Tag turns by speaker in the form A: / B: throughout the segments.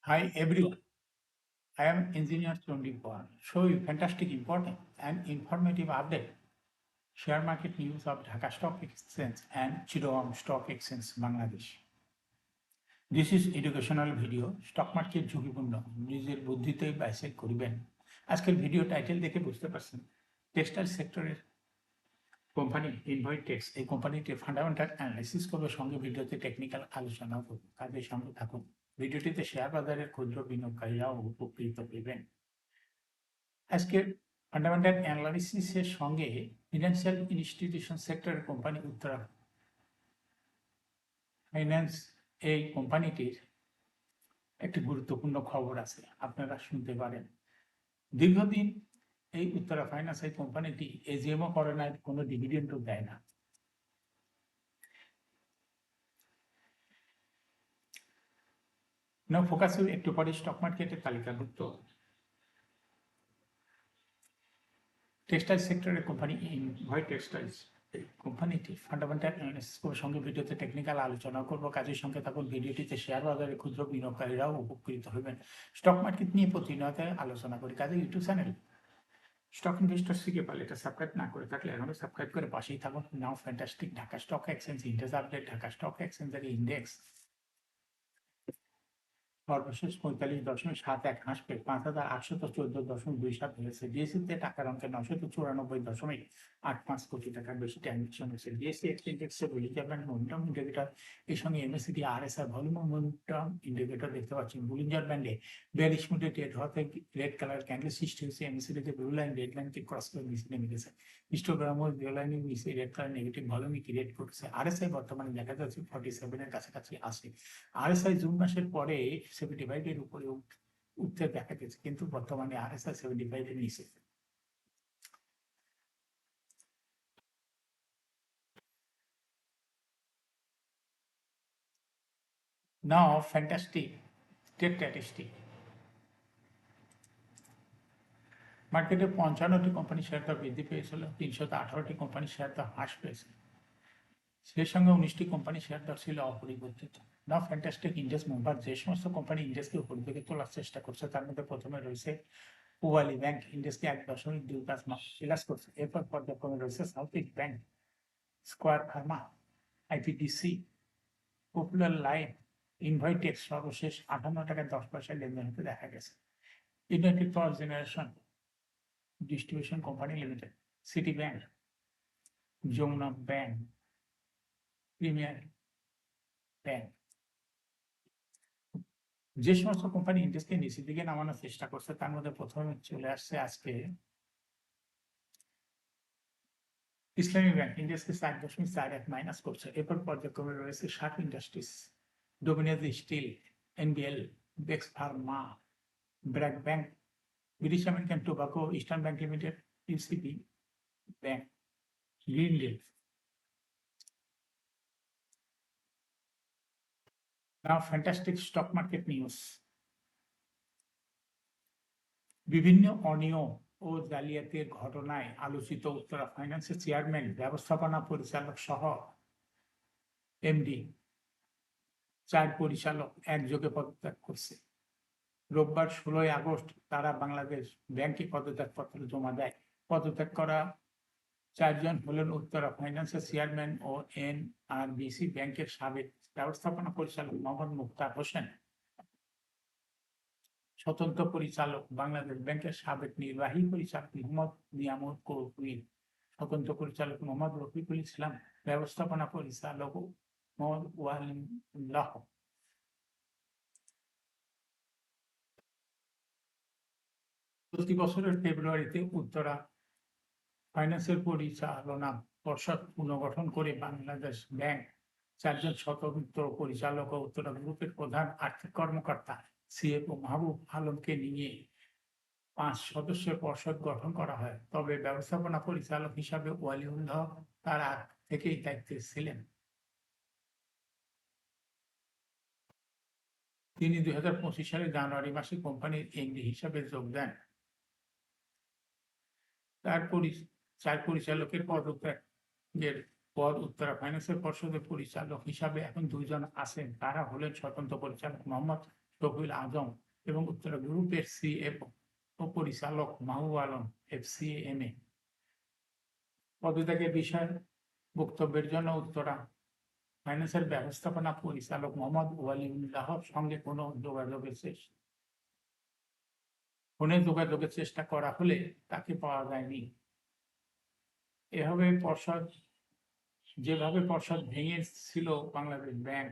A: Hi everyone, I am Engineer Chondipal. Show you fantastic, important and informative update. Share market news of Dhaka Stock Exchange and Chittagong Stock Exchange, Bangladesh. This is educational video. Stock market ঝুঁকিপূর্ণ, নিজের বুদ্ধিতেই বাইসেল করিবেন। আজকের video title দেখে বুঝতে পারছেন textile সেক্টরের company ইনভয়েটেক্স এই কোম্পানিটির ফান্ডামেন্টাল অ্যানালাইসিস করবে, সঙ্গে ভিডিওতে টেকনিক্যাল আলোচনাও করব। কাজের সঙ্গে থাকুন। ভিডিওটিতে শেয়ার বাজারের ক্ষুদ্র বিনিয়োগকারীরাও উপকৃত হবেন। আজকের ফান্ডামেন্টাল অ্যানালাইসিসের সঙ্গে ফিনান্সিয়াল ইনস্টিটিউশন সেক্টরের কোম্পানি উত্তরা ফাইন্যান্স এই কোম্পানিটির একটি গুরুত্বপূর্ণ খবর আছে, আপনারা শুনতে পারেন। দীর্ঘদিন এই উত্তরা ফাইন্যান্স এই কোম্পানিটি এজিএমও করে না, কোনো ডিভিডেন্ডও দেয় না। ফোকাস একটু পরে স্টক মার্কেটের তালিকাভুক্ত টেক্সটাইল সেক্টরের কোম্পানি ইনভয় টেক্সটাইলস এই কোম্পানিটি ফান্ডামেন্টাল অ্যানালিসিস করে, সঙ্গে ভিডিওতে টেকনিক্যাল আলোচনা করবো। কাজের সঙ্গে থাকুন। ভিডিওটিতে শেয়ার বাজারে ক্ষুদ্র বিনিয়োগকারীরাও উপকৃত হবেন। স্টক মার্কেট নিয়ে প্রতিনিয়ত আলোচনা করি। কাজে ইউটিউব চ্যানেল স্টক ইনভেস্টর শিখে পারলে এটা সাবস্ক্রাইব না করে থাকলে এখনো সাবস্ক্রাইব করে পাশেই থাকুন। Now fantastic Dhaka stock exchange index update. Dhaka stock এক্সচেঞ্জের ইন্ডেক্স সর্বশেষ 45.71 হাসবে 5,814.27 হয়েছে। ডিএসসিতে টাকার অঙ্কে 994.85 কোটি টাকার বেশি ট্রানজাকশন হয়েছে। ডিএসসি ইন্ডেক্সে বুলিঞ্জার ব্যান্ড মোমেন্টাম ইন্ডিকেটর এর সঙ্গে MSCD RSI volume momentum indicator দেখতে পাচ্ছেন। বুলিঞ্জার ব্যান্ডে 42 মিনিটে ট্রেড হওয়াতে রেড কালার ক্যান্ডেল সৃষ্টি হয়েছে। এমএসসিডিতে ব্লু লাইন রেড লাইনকে ক্রস করে নিচে নেমে গেছে। হিস্টোগ্রামও ব্লু লাইনের নিচে red colour negative volume create করছে। আরএসআই বর্তমানে দেখা যাচ্ছে 47 এর কাছাকাছি আসে। আরএসআই জুন মাসের পরে 75 এর উপরে উঠতে দেখা গেছে, কিন্তু বর্তমানে আরএসআই 75 এর নিচে। নাও ফ্যান্টাস্টিক ট্রেড স্ট্যাটিস্টিক। মার্কেটে 55টি কোম্পানি শেয়ার দর বৃদ্ধি পেয়েছিল, 318টি কোম্পানি শেয়ার দর হ্রাস পেয়েছে। সেই সঙ্গে 19টি কোম্পানি শেয়ার দর ছিল অপরিবর্তিত। নাও ফ্যান্টাস্টিক ইন্ডেক্স মেম্বার যে সমস্ত কোম্পানি ইন্ডেক্সকে উপর দিকে তোলার চেষ্টা করছে, তার মধ্যে প্রথমে রয়েছে পূবালী ব্যাংক, ইন্ডেক্সকে 1.25 প্লাস করছে। এরপর পর্যায়ক্রমে রয়েছে South East Bank, Square Pharma, IPDC, Popular Life, ইনভাইটেক্স সর্বশেষ 58 টাকা 10 পয়সায় লেনদেন হতে দেখা গেছে। United Power Generation Distribution Company Limited, City Bank, Jamuna Bank, Premier Bank, যে সমস্ত কোম্পানি ইন্ডেক্সকে নিচের দিকে নামানোর চেষ্টা করছে, তার মধ্যে প্রথমে চলে আসছে আজকে ইসলামী ব্যাংক, ইন্ডেক্সকে 4.41 মাইনাস করছে। এরপর পর্যায়ক্রমে রয়েছে Sharp Industries, Dominion Steel, NBL, Bex Pharma, BRAC Bank, British American Tobacco, Eastern Bank Limited, UCB Bank, Greendale. Now fantastic stock market news. বিভিন্ন অনিয়ম ও জালিয়াতির ঘটনায় আলোচিত উত্তরা ফাইন্যান্সের চেয়ারম্যান, ব্যবস্থাপনা পরিচালক সহ এমডি 4 পরিচালক একযোগে পদত্যাগ করছে। রোববার 16 আগস্ট তারা বাংলাদেশ ব্যাংকে পদত্যাগপত্র জমা দেয়। পদত্যাগ করা 4 জন হলেন উত্তরা ফাইন্যান্সের চেয়ারম্যান ও এনআরবিসি ব্যাংকের সাবেক ব্যবস্থাপনা পরিচালক মোহাম্মদ মুক্তার হোসেন, স্বতন্ত্র পরিচালক বাংলাদেশ ব্যাংকের সাবেক নির্বাহী পরিচালক মোহাম্মদ নিয়ামত কবির, স্বতন্ত্র পরিচালক মোহাম্মদ রফিকুল ইসলাম, ব্যবস্থাপনা পরিচালক মোহাম্মদ ওয়ালিউল্লাহ। প্রতি বছরের ফেব্রুয়ারিতে উত্তরা ফাইন্যান্সের পরিচালনা পর্ষদ পুনর্গঠন করে বাংলাদেশ ব্যাংক 4 জন স্বতন্ত্র পরিচালক ও উত্তরা গ্রুপের প্রধান আর্থিক কর্মকর্তা সিএফও মাহবুব আলমকে নিয়ে 5 সদস্যের পর্ষদ গঠন করা হয়। তবে ব্যবস্থাপনা পরিচালক হিসাবে ওয়ালিউল্লাহ তার আগ থেকেই দায়িত্বে ছিলেন। তিনি 2025 সালের জানুয়ারি মাসে কোম্পানির এমডি হিসাবে যোগ দেন। তার 4 পরিচালকের পদত্যাগের পর উত্তরা ফাইন্যান্সের পর্ষদের পরিচালক হিসাবে এখন 2 জন আছেন। তারা হলেন স্বতন্ত্র পরিচালক মোহাম্মদ শফিউল আজম এবং উত্তরা গ্রুপের সিএফও ও পরিচালক মাহবুব আলম এফসিএমএ পদত্যাগের বিষয়ে বক্তব্যের জন্য উত্তরা ফাইন্যান্সের ব্যবস্থাপনা পরিচালক মোহাম্মদ ওয়ালিউল্লাহর সঙ্গে ফোনে যোগাযোগের চেষ্টা করা হলে তাকে পাওয়া যায়নি। যেভাবে পর্ষদ ভেঙেছিল বাংলাদেশ ব্যাংক,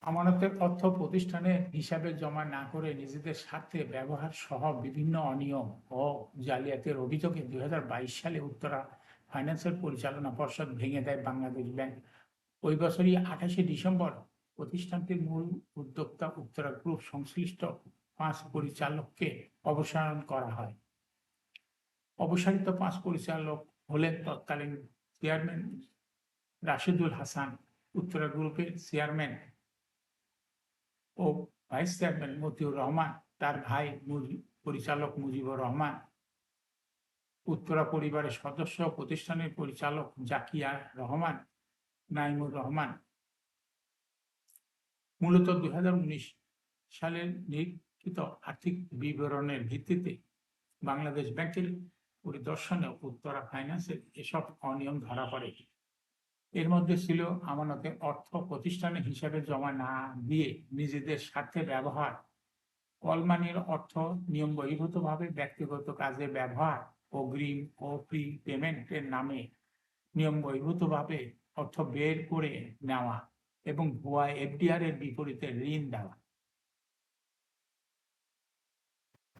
A: আমানতের অর্থ প্রতিষ্ঠানে হিসাবে জমা না করে নিজেদের স্বার্থে ব্যবহার সহ বিভিন্ন অনিয়ম ও জালিয়াতির অভিযোগে 2022 সালে উত্তরা ফাইন্যান্সের পরিচালনা পর্ষদ ভেঙে দেয় বাংলাদেশ ব্যাংক। ওই বছরই 28শে ডিসেম্বর প্রতিষ্ঠানটির মূল উদ্যোক্তা উত্তরা গ্রুপ সংশ্লিষ্ট 5 পরিচালককে অপসারণ করা হয়। অপসারিত 5 পরিচালক হলেন তৎকালীন চেয়ারম্যান রাশেদুল হাসান, উত্তরা গ্রুপের চেয়ারম্যান ও ভাইস চেয়ারম্যান মতিউর রহমান, তার ভাই পরিচালক মুজিবুর রহমান, উত্তরা পরিবারের সদস্য প্রতিষ্ঠানের পরিচালক জাকিয়া রহমান, নাইমুর রহমান। মূলত 2019 সালের লিখিত আর্থিক বিবরণের ভিত্তিতে বাংলাদেশ ব্যাংকের পরিদর্শনে উত্তরা ফাইন্যান্সের এসব অনিয়ম ধরা পড়ে। এর মধ্যে ছিল আমানতের অর্থ প্রতিষ্ঠানে হিসাবে জমা না দিয়ে নিজেদের স্বার্থে ব্যবহার, কলমানির অর্থ নিয়ম বহির্ভূতভাবে ব্যক্তিগত কাজে ব্যবহার, অগ্রিম ও প্রি পেমেন্টের নামে নিয়ম বহির্ভূতভাবে অর্থ বের করে নেওয়া এবং ভুয়া এফডিআর এর বিপরীতে ঋণ দেওয়া।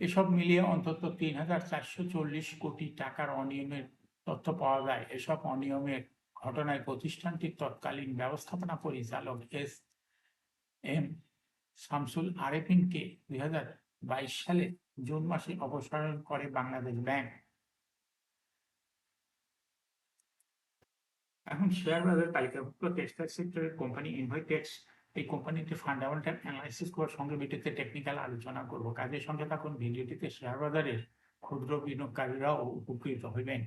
A: এসব মিলিয়ে অন্তত 3,440 কোটি টাকার অনিয়মের তথ্য পাওয়া যায়। এসব অনিয়মের ঘটনায় প্রতিষ্ঠানটির তৎকালীন ব্যবস্থাপনা পরিচালক এম শামসুল আরেফিনকে 2022 সালে জুন মাসে অপসারণ করে বাংলাদেশ ব্যাংক। এখন শেয়ার বাজার তালিকাভুক্ত টেক্সটাইল সেক্টরের কোম্পানি ইনভাইটেক্স, এই কোম্পানিটি ফান্ডামেন্টাল অ্যানালাইসিস করার সঙ্গে ভিত্তিতে টেকনিক্যাল আলোচনা করব। কাজের সঙ্গে থাকুন। ভিডিওটিতে শেয়ার বাজারের ক্ষুদ্র বিনিয়োগকারীরাও উপকৃত হইবেন।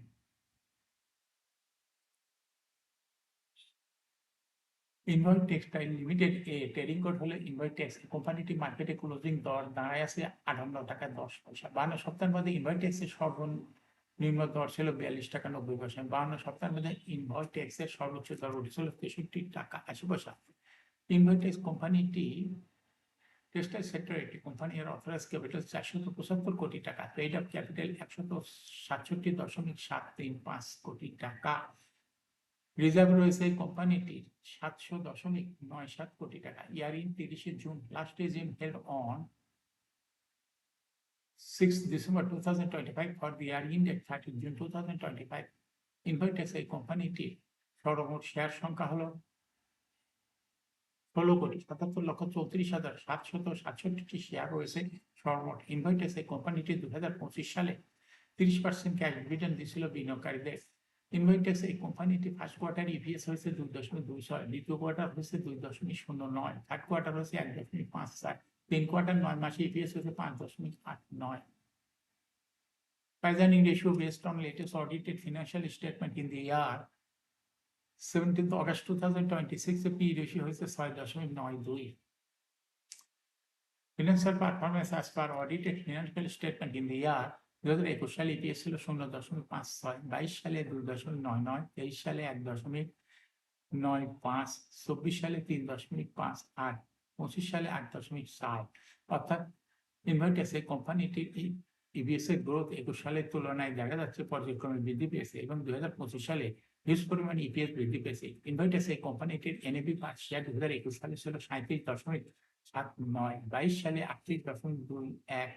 A: ইনভয় টেক্সটাইল লিমিটেড এ ট্রেডিং কোড হলে ইনভাইটেক্স। কোম্পানিটি মার্কেটে ক্লোজিং দর দাঁড়ায় আছে 58 টাকা 10 পয়সা। 52 সপ্তাহের মধ্যে ইনভাইটেক্সের সর্বনিম্ন দর ছিল 42 টাকা 90 পয়সা। 52 সপ্তাহের মধ্যে ইনভাইটেক্সের সর্বোচ্চ দর উঠেছিল 63 টাকা 80 পয়সা। ইনভাইটেক্স কোম্পানিটি টেক্সটাইল সেক্টরের একটি কোম্পানি। এর অথরাইজ ক্যাপিটাল 475 কোটি টাকা, পেইড আপ ক্যাপিটাল 167.735 কোটি টাকা। রিজার্ভ রয়েছে এই কোম্পানিটির 700.97 কোটি টাকা। Earring 30 June, last day is held on 6 December 2025 for the year ended 30 June 2025. ইনভাইটেক্স এই কোম্পানিটির সর্বমোট শেয়ার সংখ্যা হলো 16,77,34,767টি শেয়ার রয়েছে সর্বমোট। ইনভাইটেক্স এই কোম্পানিটি 2025 সালে 30% ক্যাশ ডিভিডেন্ড দিয়েছিল বিনিয়োগকারীদের। ইনভাইটেক্স এই কোম্পানিটি ফার্স্ট কোয়ার্টার ইপিএস হয়েছে 2.26, দ্বিতীয় কোয়ার্টার হয়েছে 2.09, থার্ড কোয়ার্টার হয়েছে 1.54, 3 কোয়ার্টার 9 মাসে ইপিএস হয়েছে 5.89। Price-earning ratio based on latest audited financial statement in the year 17th August 2026, P ratio হয়েছে 6.92। Financial performance as per audited financial statement in the year 2021 সালে EPS ছিল 0.56, 22 সালে 2.99, 23 সালে 1.95, 24 সালে 3.58, 25 সালে 8.7। অর্থাৎ ইনভাইটেক্স এই কোম্পানিটির ইপিএস এর গ্রোথ 21 সালের তুলনায় দেখা যাচ্ছে পর্যায়ক্রমে বৃদ্ধি পেয়েছে এবং 2025 সালে হিউজ পরিমাণ ইপিএস বৃদ্ধি পেয়েছে। ইনভাইটেক্স এই কোম্পানিটির এনএভি পার শেয়ার 2021 সালে ছিল 37.79, 22 সালে 38.21,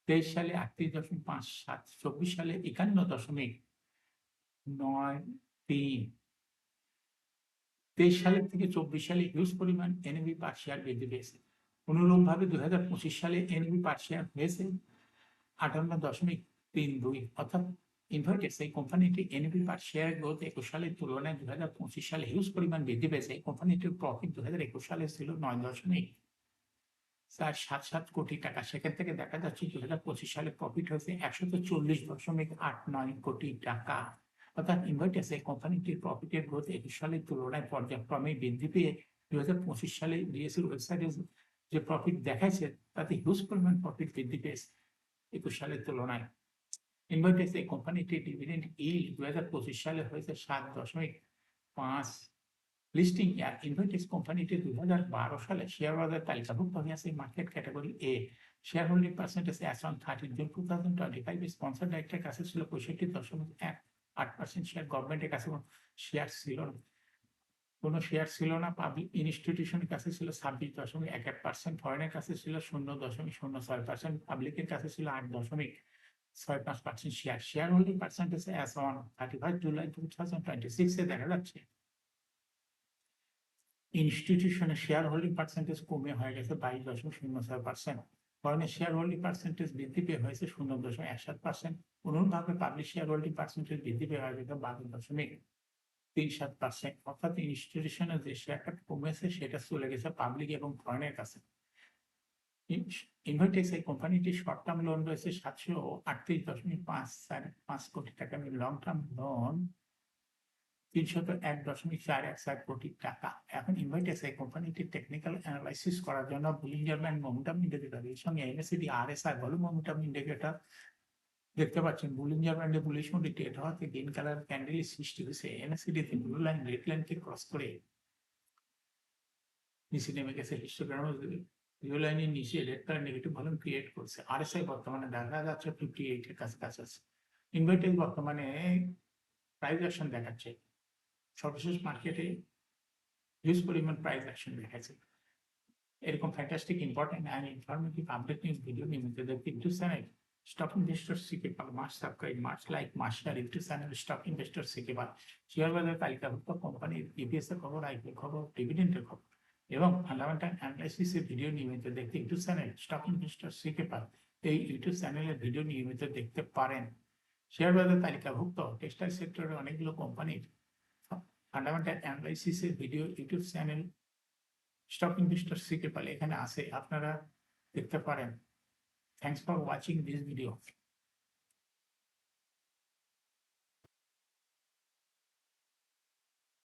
A: 23 সালে 38.57, 24 সালে 51.93, 23 সালের থেকে 24 সালে হিউজ পরিমাণ এনএভি পার শেয়ার বৃদ্ধি পেয়েছে। অনুরূপভাবে 2025 সালে এনএভি পার শেয়ার হয়েছে 58.32। অর্থাৎ ইনভাইটেক্স এই কোম্পানিটি এনএভি পার শেয়ার গ্রোথ 21 সালের তুলনায় 2025 সালে হিউজ পরিমাণ বৃদ্ধি পেয়েছে। এই কোম্পানিটির প্রফিট 2021 সালে ছিল 9.477 কোটি টাকা। সেখান থেকে দেখা যাচ্ছে 2025 সালে প্রফিট হয়েছে 140.89 কোটি টাকা। অর্থাৎ ইনভার্টাস এই কোম্পানিটির প্রফিটের গ্রোথ ২১ সালের তুলনায় পর্যায়ক্রমে বৃদ্ধি পেয়ে ২০২৫ সালে ডিএসইর ওয়েবসাইটে যে প্রফিট দেখাইছে তাতে হিউজ পরিমাণ প্রফিট বৃদ্ধি পেয়েছে ২১ সালের তুলনায়। ইনভার্টাস এই কোম্পানিটির ডিভিডেন্ড ইল্ড ২০২৫ সালে হয়েছে ৭.৫। লিস্টিং ইয়ার ইনভার্টাস কোম্পানিটি ২০১২ সালে শেয়ার বাজারে তালিকাভুক্ত হয়েছে market category A. Share holding percentage as on 30 June 2025 sponsor ডাইরেক্টরের কাছে ছিল 65.18%। শেয়ার গভর্নমেন্টের কাছে শেয়ার ছিল না, কোনো শেয়ার ছিল না। পাবলিক ইনস্টিটিউশনের কাছে ছিল 26.11%, ফরেনের কাছে ছিল 0.06%, পাবলিকের কাছে ছিল 8.65% share. Share holding percentage as on 31 July 2026 এ দেখা যাচ্ছে ইনস্টিটিউশনের শেয়ার হোল্ডিং পার্সেন্টেজ কমে হয়ে গেছে 22.06%। ফরেনের শেয়ার হোল্ডিং পার্সেন্টেজ বৃদ্ধি পেয়ে হয়েছে 0.17%। অনুরূপভাবে পাবলিক শেয়ার হোল্ডিং পার্সেন্টেজ বৃদ্ধি পেয়ে হয়ে গেছে 12.37%। অর্থাৎ ইনস্টিটিউশনের যে শেয়ারটা কমেছে সেটা চলে গেছে পাবলিক এবং ফরেনের কাছে। ইনভার্টেক্স এই কোম্পানিটি শর্ট টার্ম লোন রয়েছে 738.5 কোটি টাকা, লং টার্ম লোন 301.417 কোটি টাকা। এখন ইনভার্টেক্স এই কোম্পানিটির টেকনিক্যাল অ্যানালাইসিস করার জন্য বুলিঞ্জার ব্যান্ড মোমেন্টাম ইন্ডিকেটর এর সঙ্গে MACD RSI volume momentum indicator দেখতে পাচ্ছেন। বুলিঞ্জার ব্যান্ডে বুলিশ মোড এটা হতে গ্রিন কালার ক্যান্ডেল সৃষ্টি হয়েছে। এমএসিডি তে ব্লু লাইন রেড লাইনকে ক্রস করে নিচে নেমে গেছে। হিস্টোগ্রাম ব্লু লাইনের নিচে red colour negative volume create করছে। আরএসআই বর্তমানে দেখা যাচ্ছে 58 এর কাছাকাছি আছে। ইনভার্টেক্স বর্তমানে প্রাইস অ্যাকশন দেখাচ্ছে। সর্বশেষ মার্কেটে হিউজ পরিমাণ প্রাইস অ্যাকশন দেখাচ্ছে। এরকম fantastic important and informative update news video নিয়মিত দেখতে YouTube channel stock investor CK Pal must subscribe, must like, must share YouTube channel stock investor CK Pal. Share বাজার তালিকাভুক্ত কোম্পানির ইপিএস এর খবর, আইপিও খবর, ডিভিডেন্ডের খবর এবং ফান্ডামেন্টাল অ্যানালাইসিসের ভিডিও নিয়মিত দেখতে YouTube channel stock investor CK পাল এই ইউটিউব চ্যানেলের ভিডিও নিয়মিত দেখতে পারেন। শেয়ার বাজার তালিকাভুক্ত টেক্সটাইল সেক্টরের অনেকগুলো কোম্পানির ফান্ডামেন্টাল অ্যানালাইসিসের video YouTube channel stock investor CK Pal এখানে আছে, আপনারা দেখতে পারেন। Thanks for watching this video.